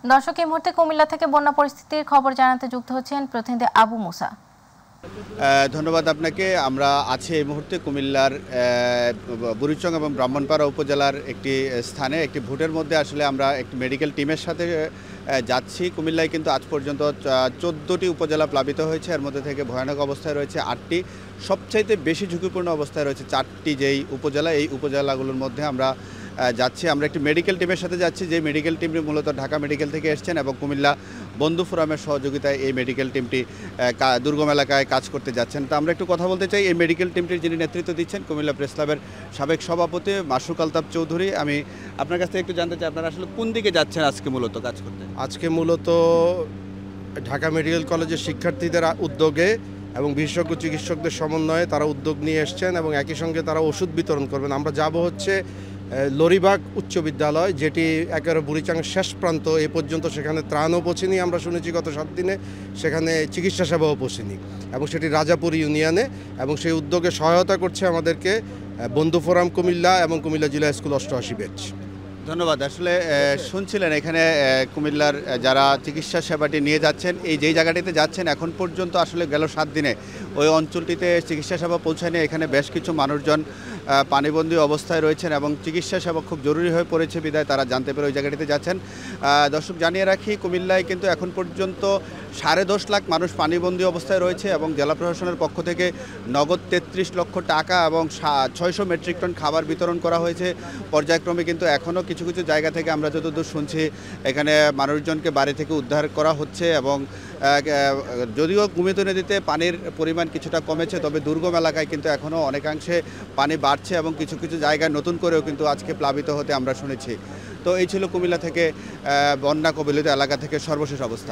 দর্শক, এই মুহূর্তে কুমিল্লা থেকে বন্যা পরিস্থিতির খবর জানাতে যুক্ত হচ্ছেন প্রতিনিধি আবু মুসা। ধন্যবাদ আপনাকে। আমরা আছি এই মুহূর্তে কুমিল্লার বুড়িচং এবং ব্রাহ্মণপাড়া উপজেলার একটি স্থানে একটি ভোটের মধ্যে আসলে আমরা একটি মেডিকেল টিমের সাথে যাচ্ছি। কুমিল্লায় কিন্তু আজ পর্যন্ত 14টি উপজেলা প্লাবিত হয়েছে, এর মধ্যে থেকে ভয়ানক অবস্থায় রয়েছে 8টি, সবচাইতে বেশি ঝুঁকিপূর্ণ অবস্থায় রয়েছে 4টি যেই উপজেলা। এই উপজেলাগুলোর মধ্যে আমরা যাচ্ছি। আমরা একটি মেডিকেল টিমের সাথে যাচ্ছি, যে মেডিকেল টিমটি মূলত ঢাকা মেডিকেল থেকে এসছেন এবং কুমিল্লা বন্ধু ফোরামের সহযোগিতায় এই মেডিকেল টিমটি দুর্গম এলাকায় কাজ করতে যাচ্ছেন। তো আমরা একটু কথা বলতে চাই এই মেডিকেল টিমটির যিনি নেতৃত্ব দিচ্ছেন, কুমিল্লা প্রেস ক্লাবের সাবেক সভাপতি মাসুক আলতাফ চৌধুরী। আমি আপনার কাছ থেকে একটু জানতে চাই, আপনারা আসলে কোন দিকে যাচ্ছেন আজকে মূলত কাজ করতে? আজকে মূলত ঢাকা মেডিকেল কলেজের শিক্ষার্থীদের উদ্যোগে এবং বিশেষজ্ঞ চিকিৎসকদের সমন্বয়ে তারা উদ্যোগ নিয়ে এসছেন এবং একই সঙ্গে তারা ওষুধ বিতরণ করবেন। আমরা যাব হচ্ছে লরিবাগ উচ্চ বিদ্যালয়, যেটি একেবারে বুড়িচাঙের শেষ প্রান্ত। এ পর্যন্ত সেখানে ত্রাণও পৌঁছেনি, আমরা শুনেছি গত 7 দিনে সেখানে চিকিৎসা সেবাও পৌঁছেনি, এবং সেটি রাজাপুর ইউনিয়নে। এবং সেই উদ্যোগে সহায়তা করছে আমাদেরকে বন্ধু ফোরাম কুমিল্লা এবং কুমিল্লা জেলা স্কুল 88 ব্যাচ। ধন্যবাদ। আসলে শুনছিলেন এখানে কুমিল্লার যারা চিকিৎসা সেবাটি নিয়ে যাচ্ছেন, এই যেই জায়গাটিতে যাচ্ছেন এখন পর্যন্ত আসলে গেল 7 দিনে ওই অঞ্চলটিতে চিকিৎসা সেবা পৌঁছায়নি। এখানে বেশ কিছু মানুষজন পানিবন্দী অবস্থায় রয়েছেন এবং চিকিৎসা সেবা খুব জরুরি হয়ে পড়েছে বিধায় তারা জানতে পেরে ওই জায়গাটিতে যাচ্ছেন। দর্শক, জানিয়ে রাখি কুমিল্লায় কিন্তু এখন পর্যন্ত 10.5 লাখ মানুষ পানিবন্দী অবস্থায় রয়েছে এবং জেলা প্রশাসনের পক্ষ থেকে নগদ 33 লক্ষ টাকা এবং 600 মেট্রিক টন খাবার বিতরণ করা হয়েছে পর্যায়ক্রমে। কিন্তু এখনও কিছু কিছু জায়গা থেকে আমরা যতদূর শুনছি এখানে মানুষজনকে বাড়ি থেকে উদ্ধার করা হচ্ছে এবং যদিও কুমিল্লা নদীতে পানির পরিমাণ কিছুটা কমেছে, তবে দুর্গম এলাকায় কিন্তু এখনও অনেকাংশে পানি বাড়ছে এবং কিছু কিছু জায়গায় নতুন করেও কিন্তু আজকে প্লাবিত হতে আমরা শুনেছি। তো এই ছিল কুমিল্লা থেকে বন্যা কবলিত এলাকা থেকে সর্বশেষ অবস্থা।